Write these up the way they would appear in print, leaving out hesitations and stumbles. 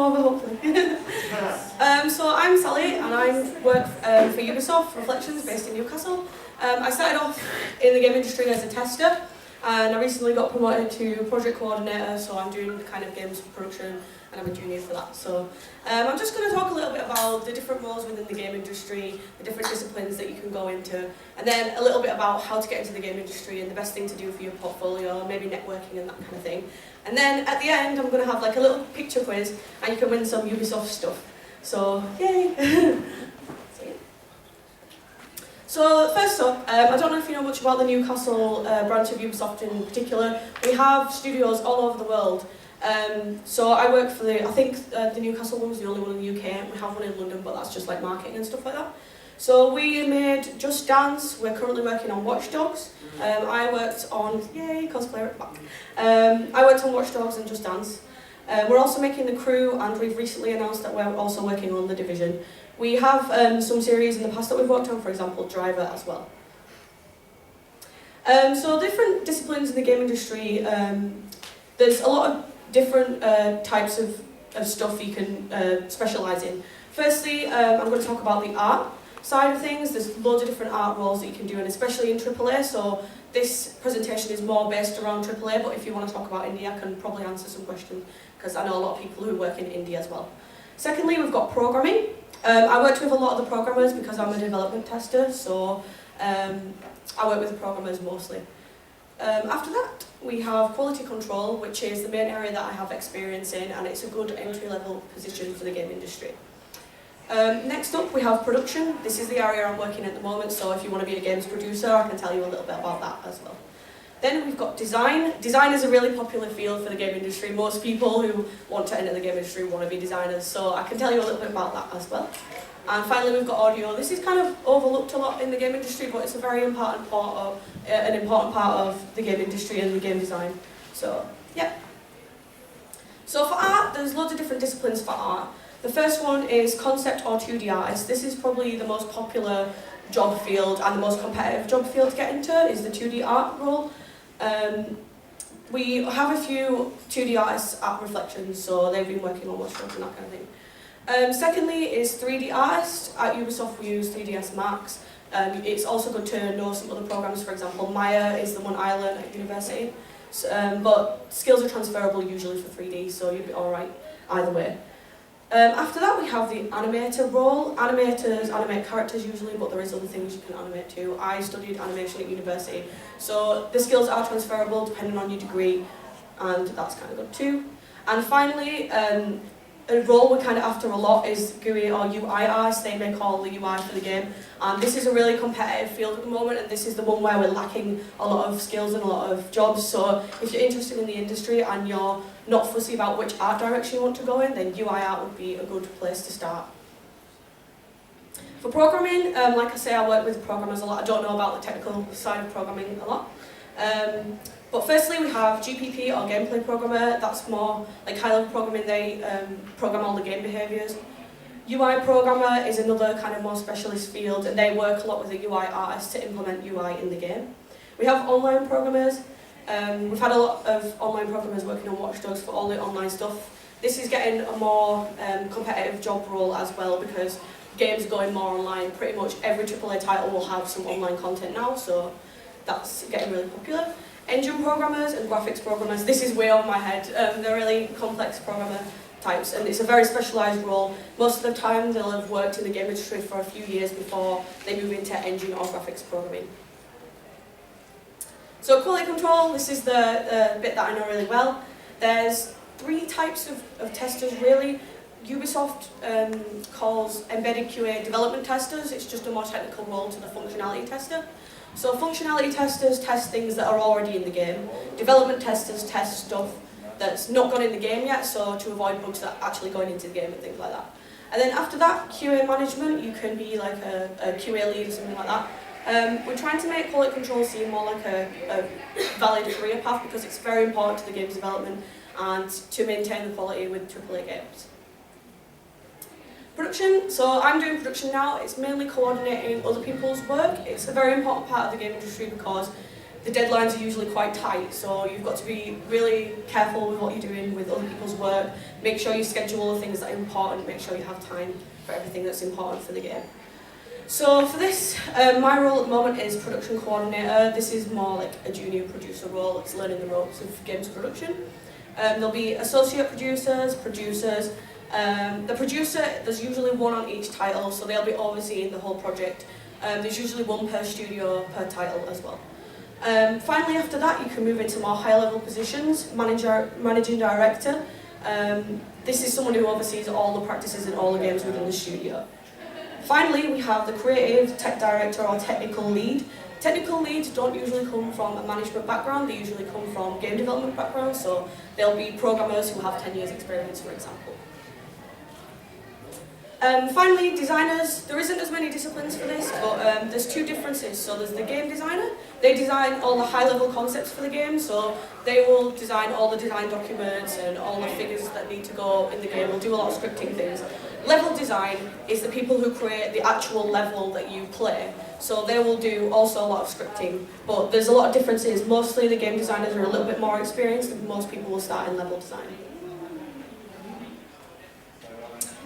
over, hopefully. So I'm Sally, and I work for Ubisoft Reflections, based in Newcastle. I started off in the game industry as a tester, and I recently got promoted to project coordinator, so I'm doing kind of games production, and I'm a junior for that. So I'm just going to talk a little bit about the different roles within the game industry, the different disciplines that you can go into, and then a little bit about how to get into the game industry and the best thing to do for your portfolio, maybe networking and that kind of thing. And then at the end, I'm going to have like a little picture quiz, and you can win some Ubisoft stuff. So, yay! So first up, I don't know if you know much about the Newcastle branch of Ubisoft in particular. We have studios all over the world. So I work for I think the Newcastle one was the only one in the UK. We have one in London, but that's just like marketing and stuff like that. So we made Just Dance. We're currently working on Watch Dogs. I worked on, yay, cosplayer at back. I worked on Watch Dogs and Just Dance. We're also making The Crew, and we've recently announced that we're also working on The Division. We have some series in the past that we've worked on, for example, Driver as well. So different disciplines in the game industry, there's a lot of different types of stuff you can specialise in. Firstly, I'm going to talk about the art side of things. There's loads of different art roles that you can do, and especially in AAA, so this presentation is more based around AAA, but if you want to talk about indie, I can probably answer some questions, because I know a lot of people who work in indie as well. Secondly, we've got programming. I worked with a lot of the programmers because I'm a development tester, so I work with the programmers mostly. After that, we have quality control, which is the main area that I have experience in, and it's a good entry-level position for the game industry. Next up, we have production. This is the area I'm working at the moment, so if you want to be a games producer, I can tell you a little bit about that as well. Then we've got design. Design is a really popular field for the game industry. Most people who want to enter the game industry want to be designers, so I can tell you a little bit about that as well. And finally, we've got audio. This is kind of overlooked a lot in the game industry, but it's a very important part of an important part of the game industry and the game design. So, yeah. So for art, there's loads of different disciplines for art. The first one is concept or 2D artist. This is probably the most popular job field and the most competitive job field to get into, is the 2D art role. We have a few 2D artists at Reflections, so they've been working on Watch Dogs and that kind of thing. Secondly is 3D artist. At Ubisoft we use 3ds Max. It's also good to know some other programs, for example Maya is the one I learned at university. So, but skills are transferable usually for 3D, so you'll be alright either way. After that we have the animator role. Animators animate characters usually, but there is other things you can animate too. I studied animation at university, so the skills are transferable depending on your degree, and that's kind of good too. And finally, a role we're kind of after a lot is GUI or UI artists. They make all the UI for the game. This is a really competitive field at the moment, and this is the one where we're lacking a lot of skills and a lot of jobs. So if you're interested in the industry and you're not fussy about which art direction you want to go in, then UI art would be a good place to start. For programming, like I say, I work with programmers a lot. I don't know about the technical side of programming a lot. But firstly, we have GPP or gameplay programmer. That's more like high-level programming. They program all the game behaviours. UI programmer is another kind of more specialist field, and they work a lot with the UI artists to implement UI in the game. We have online programmers. We've had a lot of online programmers working on Watch Dogs for all the online stuff. This is getting a more competitive job role as well, because games are going more online. Pretty much every AAA title will have some online content now, so that's getting really popular. Engine programmers and graphics programmers, this is way over my head. They're really complex programmer types, and it's a very specialised role. Most of the time they'll have worked in the game industry for a few years before they move into engine or graphics programming. So quality control, this is the bit that I know really well. There's 3 types of testers really. Ubisoft calls embedded QA development testers. It's just a more technical role to the functionality tester. So functionality testers test things that are already in the game. Development testers test stuff that's not gone in the game yet, so to avoid bugs that are actually going into the game and things like that. And then after that, QA management, you can be like a QA lead or something like that. We're trying to make quality control seem more like a valid career path, because it's very important to the game's development and to maintain the quality with AAA games. Production, so I'm doing production now. It's mainly coordinating other people's work. It's a very important part of the game industry because the deadlines are usually quite tight, so you've got to be really careful with what you're doing with other people's work. Make sure you schedule the things that are important, make sure you have time for everything that's important for the game. So for this, my role at the moment is production coordinator. This is more like a junior producer role, it's learning the ropes of games production. There'll be associate producers. The producer, there's usually one on each title, so they'll be overseeing the whole project. There's usually one per studio per title as well. Finally, after that, you can move into more high-level positions. Managing director. This is someone who oversees all the practices in all the games within the studio. Finally, we have the creative, tech director or technical lead. Technical leads don't usually come from a management background, they usually come from game development background, so they'll be programmers who have 10 years experience, for example. Finally, designers. There isn't as many disciplines for this, but there's two differences. So there's the game designer. They design all the high-level concepts for the game, so they will design all the design documents and all the figures that need to go in the game. We'll do a lot of scripting things. Level design is the people who create the actual level that you play. So they will do also a lot of scripting, but there's a lot of differences. Mostly the game designers are a little bit more experienced, and most people will start in level design.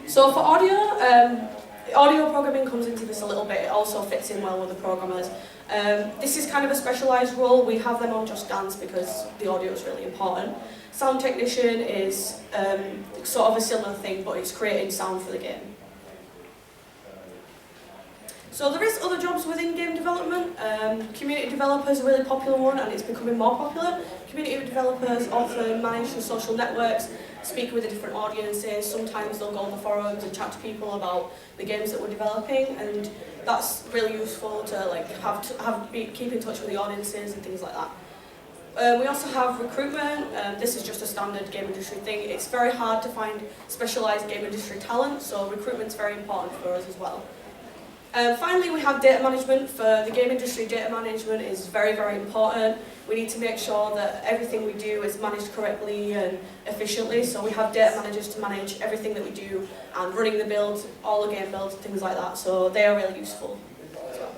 So for audio programming comes into this a little bit. It also fits in well with the programmers. This is kind of a specialised role. We have them on Just Dance because the audio is really important. Sound technician is sort of a similar thing, but it's creating sound for the game. So there is other jobs within game development. Community developers are a really popular one, and it's becoming more popular. Community developers often manage the social networks, speak with the different audiences. Sometimes they'll go on the forums and chat to people about the games that we're developing, and that's really useful to keep in touch with the audiences and things like that. We also have recruitment. This is just a standard game industry thing. It's very hard to find specialised game industry talent, so recruitment's very important for us as well. Finally, we have data management. For the game industry, data management is very, very important. We need to make sure that everything we do is managed correctly and efficiently, so we have data managers to manage everything that we do and running the builds, all the game builds, things like that, so they are really useful as well.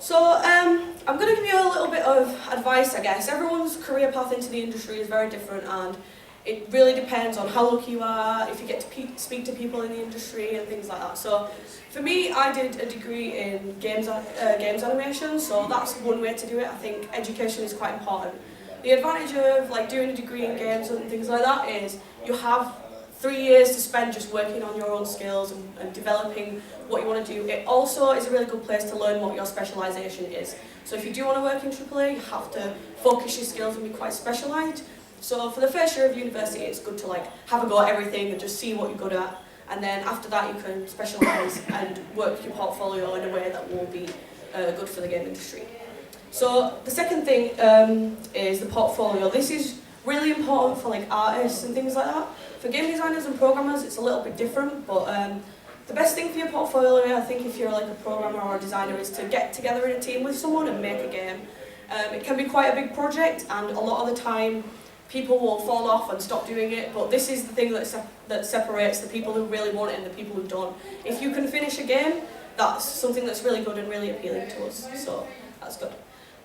So I'm going to give you a little bit of advice, I guess. Everyone's career path into the industry is very different, and it really depends on how lucky you are, if you get to speak to people in the industry and things like that. So for me, I did a degree in games animation, so that's one way to do it. I think education is quite important. The advantage of doing a degree in games and things like that is you have 3 years to spend just working on your own skills and developing what you want to do. It also is a really good place to learn what your specialisation is. So if you do want to work in AAA, you have to focus your skills and be quite specialised. So for the first year of university, it's good to have a go at everything and just see what you're good at. And then after that, you can specialise and work your portfolio in a way that will be good for the game industry. So the second thing is the portfolio. This is really important for artists and things like that. For game designers and programmers, it's a little bit different, but the best thing for your portfolio, I think, if you're a programmer or a designer, is to get together in a team with someone and make a game. It can be quite a big project, and a lot of the time, people will fall off and stop doing it, but this is the thing that separates the people who really want it and the people who don't. If you can finish a game, that's something that's really good and really appealing to us, so that's good.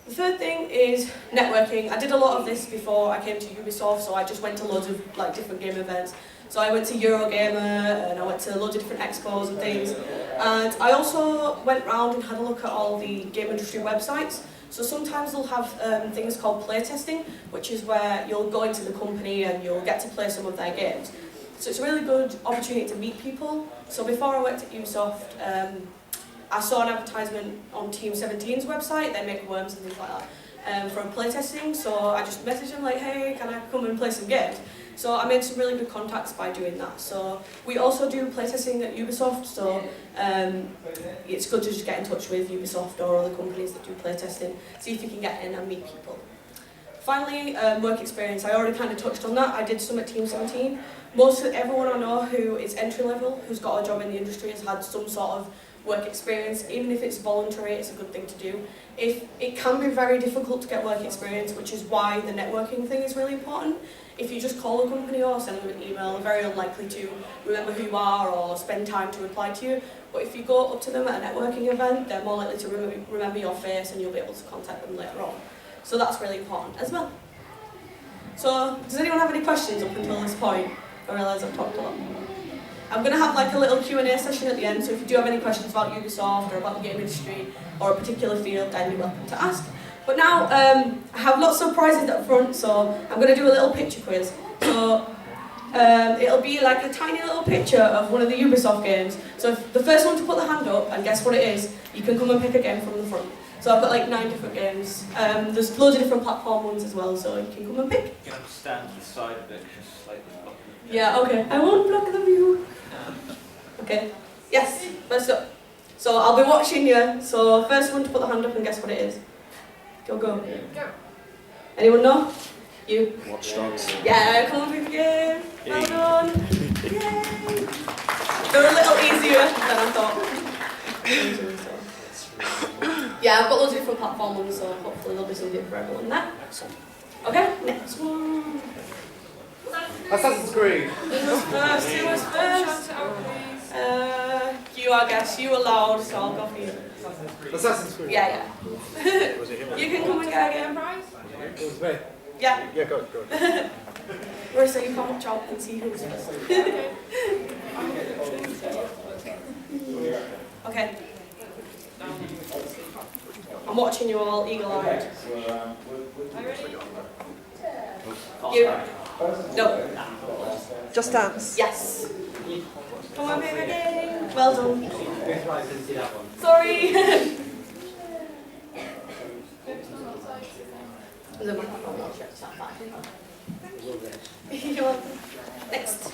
The third thing is networking. I did a lot of this before I came to Ubisoft, so I just went to loads of different game events. So I went to Eurogamer, and I went to loads of different expos and things. And I also went round and had a look at all the game industry websites. So sometimes they'll have things called playtesting, which is where you'll go into the company and you'll get to play some of their games. So it's a really good opportunity to meet people. So before I worked at Ubisoft, I saw an advertisement on Team 17's website. They make worms and things like that for playtesting. So I just messaged them hey, can I come and play some games? So I made some really good contacts by doing that. So we also do playtesting at Ubisoft, so it's good to just get in touch with Ubisoft or other companies that do playtesting, see if you can get in and meet people. Finally, work experience. I already kind of touched on that. I did some at Team 17. Everyone I know who is entry level, who's got a job in the industry, has had some sort of work experience. Even if it's voluntary, it's a good thing to do. If it can be very difficult to get work experience, which is why the networking thing is really important. If you just call a company or send them an email, they're very unlikely to remember who you are or spend time to reply to you. But if you go up to them at a networking event, they're more likely to remember your face and you'll be able to contact them later on. So that's really important as well. So, does anyone have any questions up until this point? I realise I've talked a lot. I'm going to have like a little Q&A session at the end, so if you do have any questions about Ubisoft or about the game industry or a particular field, then you're welcome to ask. But now, I have lots of prizes up front, so I'm going to do a little picture quiz. So, it'll be like a tiny little picture of one of the Ubisoft games. So if the first one to put the hand up and guess what it is, you can come and pick a game from the front. So I've got like 9 different games. There's loads of different platform ones as well, so you can come and pick. You can stand to the side of it, just slightly block it. Yeah, okay. I won't block the view. Okay. Yes, first up. So I'll be watching you. So first one to put the hand up and guess what it is. Go. Go. Anyone know? You? Watch Dogs. Yeah, come on, pick a game. Well done. Yay. They're a little easier than I thought. Yeah, I've got loads of different platform ones, so hopefully there'll be something for everyone there. Okay, next one. Assassin's Creed. Who was first? You, I guess. You allowed, so I'll go for you. Assassin's Creed. Yeah. You can come and get a game. It was me. Yeah. Yeah, go. Marissa, you can watch out and see who's first. Okay. I'm watching you all eagle-eyed. You? No. Just Dance. Yes. Come on, baby, again. Well done. Sorry. There's a microphone, I'll check that back. You're welcome. Next.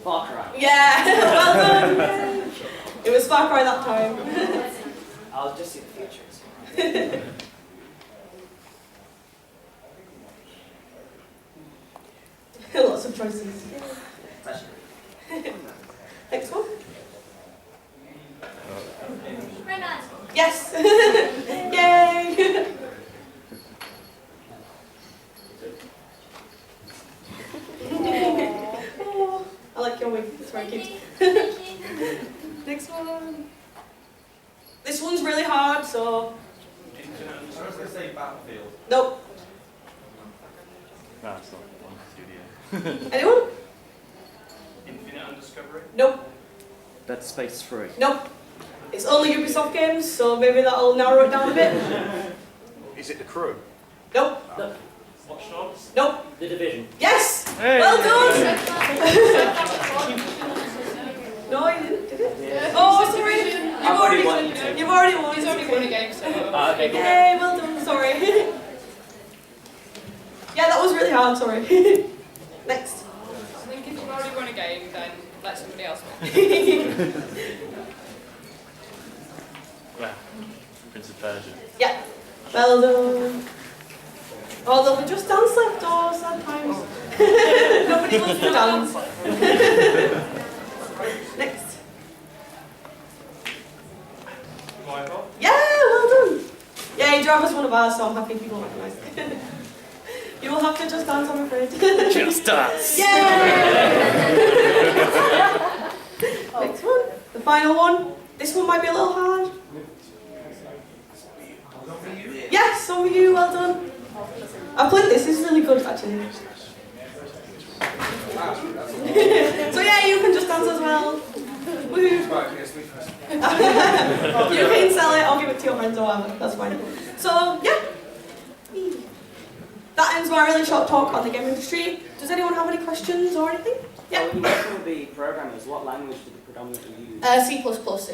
Far Cry. Yeah, well done. It was Far Cry that time. I'll just see the features. Lots of choices. Next one. Yes. Yay. Oh, I like your wig. It's very cute. Next one. This one's really hard, so. I was going to say Battlefield. Nope. No, it's not one studio. Anyone? Infinite Undiscovery. Nope. Dead Space 3. Nope. It's only Ubisoft games, so maybe that'll narrow it down a bit. Is it The Crew? Nope. Watch Dogs. Nope. The Division. Yes! Hey. Well done! No, you didn't, did it? Yeah. Oh, sorry. You've already won. You've already won. He's already won a game, so. Okay, cool. Yay, well done, sorry. Yeah, that was really hard, sorry. Next. I think if you've already won a game, then let somebody else win. Yeah. Prince of Persia. Yeah. Well done. Oh, there'll be just dance left, oh, sad times. Nobody wants to dance. Next. Michael. Yeah, well done. Yeah, you drive us one of ours, so I'm happy people recognise it. You will have to just dance, I'm afraid. Just Dance! Yay! Next one. The final one. This one might be a little hard. Yes, over you, well done. I've played this is really good actually. So yeah, you can just dance as well. Woohoo. You can sell it, I'll give it to your friends or whatever, that's fine. So yeah. That ends my really short talk on the game industry. Does anyone have any questions or anything? Yeah. When you work with the programmers, what language do they predominantly use? C++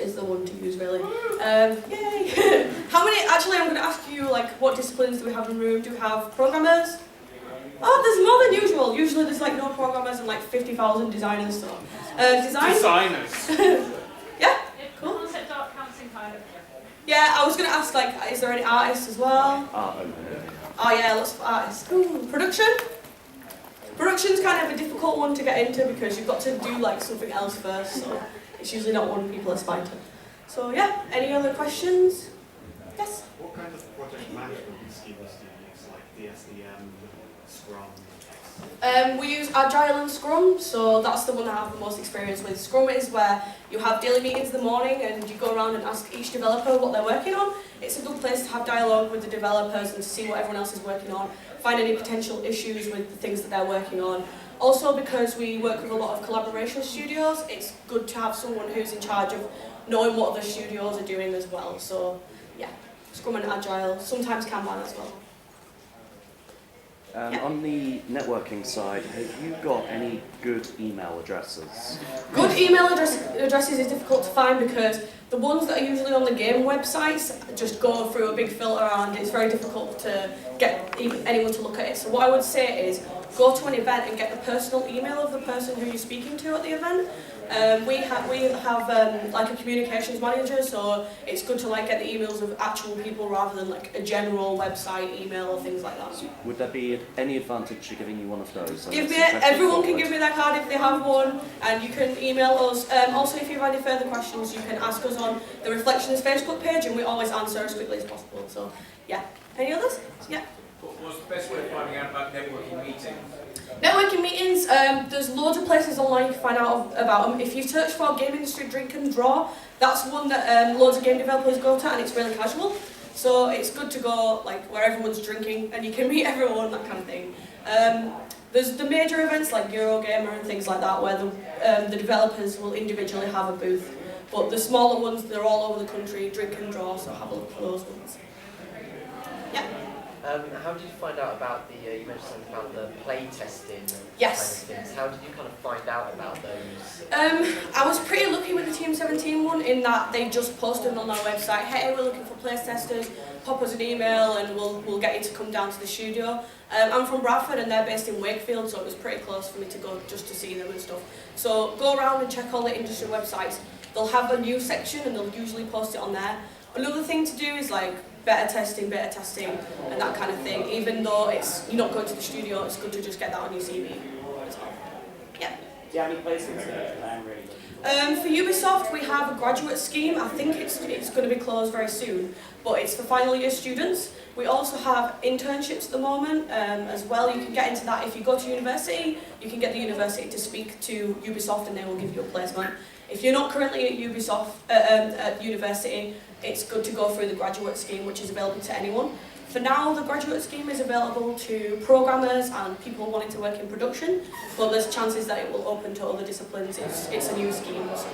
is the one to use really. Yay! How many, actually I'm going to ask you like what disciplines do we have in the room? Do we have programmers? Oh, there's more than usual. Usually there's like no programmers and like 50,000 designers. So. Designers. Yeah? Cool. Concept art counts in kind of. Yeah, I was going to ask like, is there any artists as well? Ah, Oh yeah, lots of artists. Ooh, production? Production's kind of a difficult one to get into because you've got to do like something else first, so it's usually not one people aspire to. So yeah, any other questions? Yes? What kind of project management schemes do you use, like DSDM, Scrum? We use Agile and Scrum, so that's the one I have the most experience with. Scrum is where you have daily meetings in the morning and you go around and ask each developer what they're working on. It's a good place to have dialogue with the developers and to see what everyone else is working on, find any potential issues with the things that they're working on. Also, because we work with a lot of collaboration studios, it's good to have someone who's in charge of knowing what other studios are doing as well. So yeah, Scrum and Agile, sometimes Kanban as well. Yeah. On the networking side, have you got any good email addresses? Good email addresses is difficult to find because the ones that are usually on the game websites just go through a big filter and it's very difficult to get anyone to look at it. So what I would say is go to an event and get the personal email of the person who you're speaking to at the event. We have like a communications manager, so it's good to like get the emails of actual people rather than like a general website email or things like that. Would there be any advantage to giving you one of those? Everyone can give me their card if they have one, and you can email us. Also, if you have any further questions, you can ask us on the Reflections Facebook page, and we always answer as quickly as possible. So, yeah. Any others? Yeah. What's the best way of finding out about networking meetings? Networking meetings, there's loads of places online you can find out about them. If you search for Game Industry Drink and Draw, that's one that loads of game developers go to, and it's really casual. So it's good to go like where everyone's drinking and you can meet everyone, that kind of thing. There's the major events like Eurogamer and things like that where the developers will individually have a booth. But the smaller ones, they're all over the country, Drink and Draw, so have a look for those ones. Yeah. How did you find out about you mentioned something about the play testing Yes. kind of things. How did you kind of find out about those? I was pretty lucky with the Team 17 one in that they just posted on our website, hey, we're looking for play testers, pop us an email and we'll get you to come down to the studio. I'm from Bradford and they're based in Wakefield, so it was pretty close for me to go just to see them and stuff. So go around and check all the industry websites. They'll have a news section and they'll usually post it on there. Another thing to do is like beta testing and that kind of thing. Even though you're not going to the studio, it's good to just get that on your CV as well. Yeah. Do you have any placements there? I'm ready. For Ubisoft, we have a graduate scheme. I think it's going to be closed very soon, but it's for final year students. We also have internships at the moment as well. You can get into that if you go to university. You can get the university to speak to Ubisoft and they will give you a placement. If you're not currently at Ubisoft at university, it's good to go through the graduate scheme, which is available to anyone. For now, the graduate scheme is available to programmers and people wanting to work in production, but there's chances that it will open to other disciplines. It's a new scheme, so.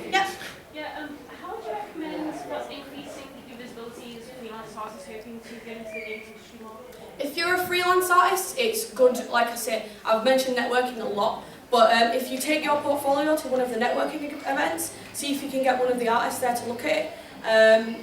Yeah? Yeah, how would you recommend increasing your visibility as a freelance artist hoping to get into the games industry more? If you're a freelance artist, it's good, like I said, I've mentioned networking a lot, but if you take your portfolio to one of the networking events, see if you can get one of the artists there to look at it.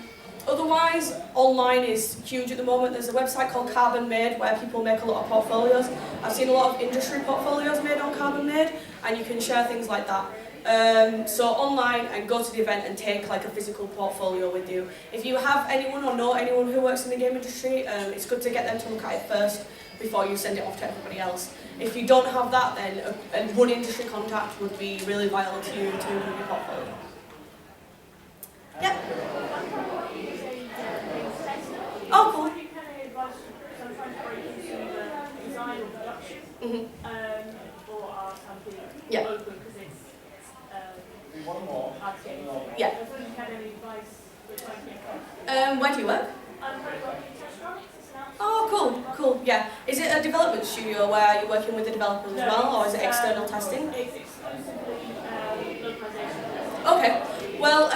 Otherwise, online is huge at the moment. There's a website called Carbon Made where people make a lot of portfolios. I've seen a lot of industry portfolios made on Carbon Made, and you can share things like that. So online and go to the event and take like a physical portfolio with you. If you have anyone or know anyone who works in the game industry, it's good to get them to look at it first before you send it off to everybody else. If you don't have that, then one industry contact would be really vital to you to improve your portfolio. Yeah. Oh, cool. Yeah. Yeah. Where do you work? Oh, cool, yeah. Is it a development studio where you're working with the developers as well, or is it external testing? It's exclusively localization. Okay. Well,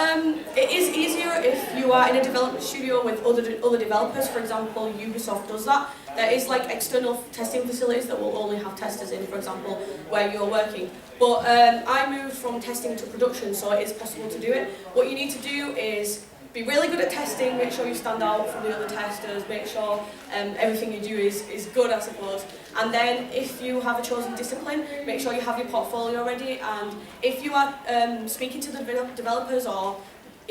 it is easier if you are in a development studio with other developers. For example, Ubisoft does that. There is like external testing facilities that will only have testers in, for example, where you're working. But I moved from testing to production, so it is possible to do it. What you need to do is be really good at testing, make sure you stand out from the other testers, make sure everything you do is good, I suppose. And then if you have a chosen discipline, make sure you have your portfolio ready. And if you are speaking to the developers or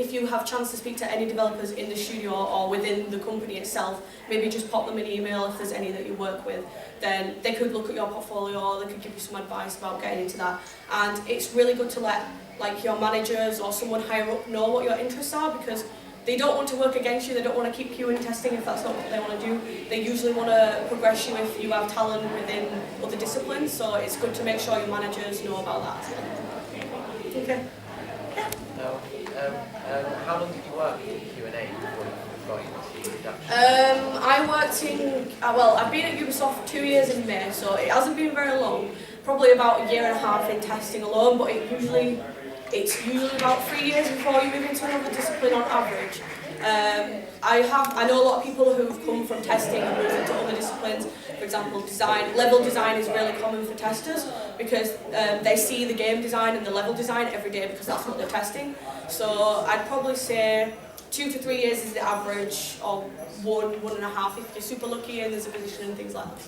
if you have chance to speak to any developers in the studio or within the company itself, maybe just pop them an email if there's any that you work with, then they could look at your portfolio or they could give you some advice about getting into that. And it's really good to let like your managers or someone higher up know what your interests are, because they don't want to work against you, they don't want to keep you in testing if that's not what they want to do. They usually want to progress you if you have talent within other disciplines, so it's good to make sure your managers know about that. Okay. How long did you work in Q&A before you got into production? I worked in, well, I've been at Ubisoft 2 years in May, so it hasn't been very long. Probably about a year and a half in testing alone, but it's usually about 3 years before you move into another discipline on average. I know a lot of people who've come from testing and moved into other disciplines. For example, design. Level design is really common for testers because they see the game design and the level design every day because that's what they're testing. So I'd probably say 2 to 3 years is the average, or 1.5 if you're super lucky and there's a position and things like that.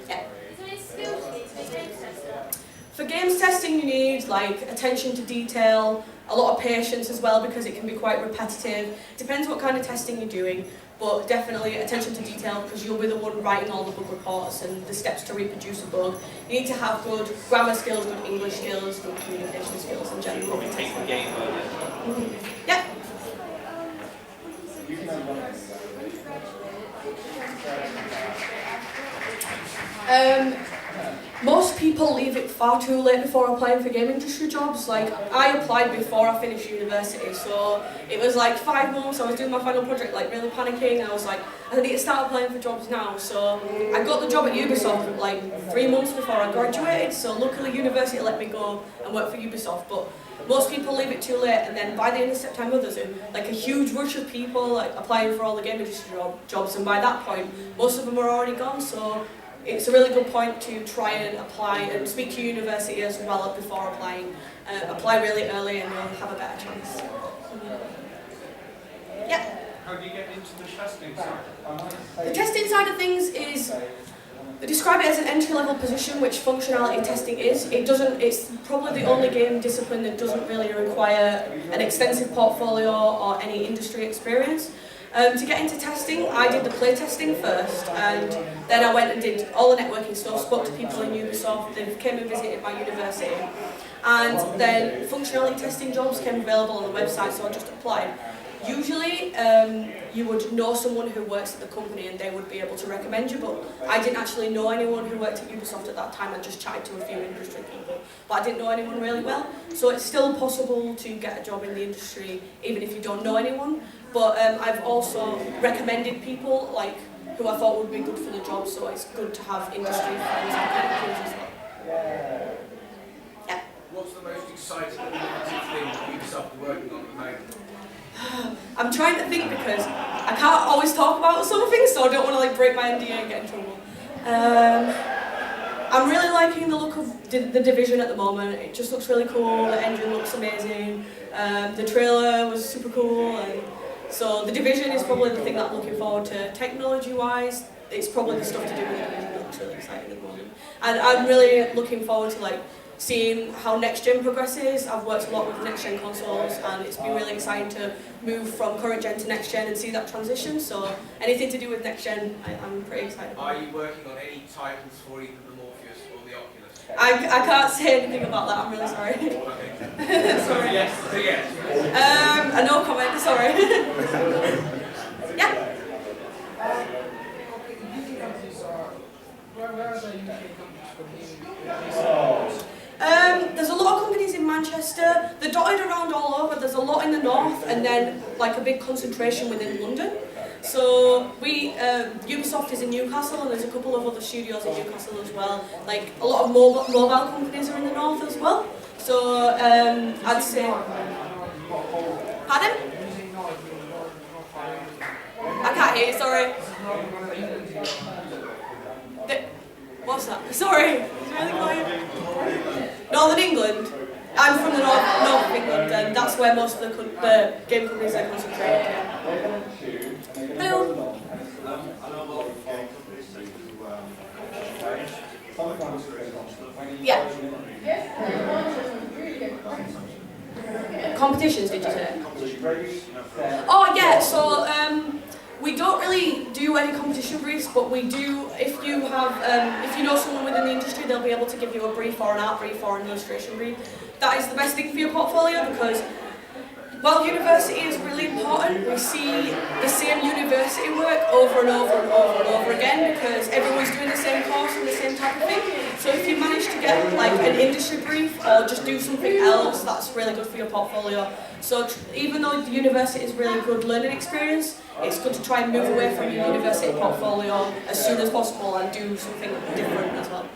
Yeah. Is there any skills you need to be games tester? For games testing you need like attention to detail, a lot of patience as well because it can be quite repetitive. Depends what kind of testing you're doing, but definitely attention to detail because you'll be the one writing all the bug reports and the steps to reproduce a bug. You need to have good grammar skills, good English skills, good communication skills in general. Probably take the game over. Yeah. Most people leave it far too late before applying for game industry jobs. Like, I applied before I finished university, so it was like 5 months, I was doing my final project, like really panicking. I was like, I need to start applying for jobs now. So I got the job at Ubisoft like 3 months before I graduated, so luckily university let me go and work for Ubisoft. But most people leave it too late, and then by the end of September there's a huge rush of people like applying for all the game industry jobs, and by that point most of them are already gone. So it's a really good point to try and apply and speak to university as well before applying. Apply really early and you'll have a better chance. Yeah. How do you get into the testing side? The testing side of things is, describe it as an entry-level position, which functionality testing is. It's probably the only game discipline that doesn't really require an extensive portfolio or any industry experience. To get into testing, I did the play testing first, and then I went and did all the networking stuff, spoke to people in Ubisoft, they came and visited my university, and then functionality testing jobs came available on the website, so I just applied. Usually, you would know someone who works at the company and they would be able to recommend you, but I didn't actually know anyone who worked at Ubisoft at that time. I just chatted to a few industry people, but I didn't know anyone really well. So it's still possible to get a job in the industry even if you don't know anyone. But I've also recommended people like who I thought would be good for the job, so it's good to have industry friends and connections as well. Yeah. What's the most exciting and innovative thing Ubisoft are working on at the moment? I'm trying to think because I can't always talk about something, so I don't want to like break my NDA and get in trouble. I'm really liking the look of the Division at the moment. It just looks really cool. The engine looks amazing. The trailer was super cool, and so the Division is probably the thing that I'm looking forward to. Technology-wise, it's probably the stuff to do with the Division that looks really exciting at the moment. And I'm really looking forward to like seeing how next gen progresses. I've worked a lot with next gen consoles, and it's been really exciting to move from current gen to next gen and see that transition. So anything to do with next gen, I'm pretty excited about. Are you working on any titles for either the Morpheus or the Oculus? I can't say anything about that. I'm really sorry. Okay. Sorry. Yes. So yes. A no comment. Sorry. Yeah. There's a lot of companies in Manchester. They're dotted around all over. There's a lot in the north, and then like a big concentration within London. So Ubisoft is in Newcastle, and there's a couple of other studios in Newcastle as well. Like a lot of mobile companies are in the north as well. So I'd say, pardon? I can't hear you. Sorry. What's that? Sorry. It's really quiet. Northern England. I'm from the north of England, and that's where most of the game companies are concentrated. Hello. Yeah. Competitions, did you say? Oh yeah, so we don't really do any competition briefs, but we do, if you know someone within the industry, they'll be able to give you a brief or an art brief or an illustration brief. That is the best thing for your portfolio because while university is really important, we see the same university work over and over and over and over again because everyone's doing the same course and the same type of thing. So if you manage to get like an industry brief or just do something else, that's really good for your portfolio. So even though the university is really good learning experience, it's good to try and move away from your university portfolio as soon as possible and do something different as well.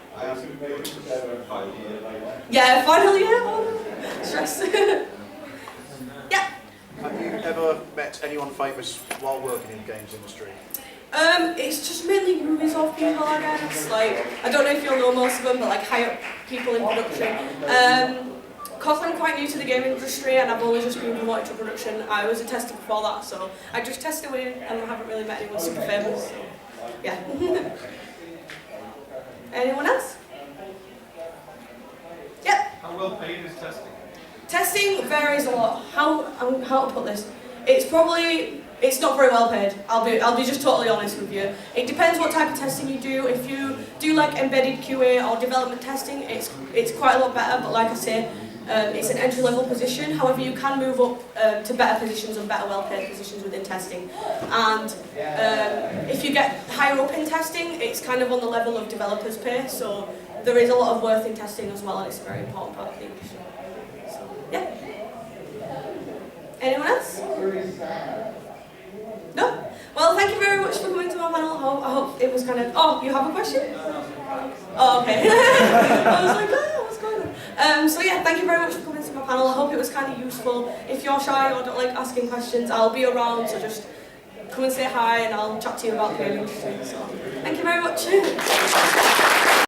Yeah, finally, yeah. Oh, stress. Yeah. Have you ever met anyone famous while working in the games industry? It's just mainly Ubisoft people, I guess. Like, I don't know if you'll know most of them, but like higher people in production. Because I'm quite new to the game industry and I've only just been promoted to production, I was a tester before that, so I just test away and I haven't really met anyone super famous. So, yeah. Anyone else? Yep. How well paid is testing? Testing varies a lot. How to put this? It's not very well paid. I'll be just totally honest with you. It depends what type of testing you do. If you do like embedded QA or development testing, it's quite a lot better. But like I say, it's an entry-level position. However, you can move up to better positions and better well-paid positions within testing. And if you get higher up in testing, it's kind of on the level of developers' pay. So there is a lot of worth in testing as well, and it's a very important part of the industry. So yeah. Anyone else? No? Well, thank you very much for coming to my panel. I hope it was kind of... Oh, you have a question? Oh, okay. I was like, oh, what's going on? So yeah, thank you very much for coming to my panel. I hope it was kind of useful. If you're shy or don't like asking questions, I'll be around, so just come and say hi and I'll chat to you about the game industry. So, thank you very much.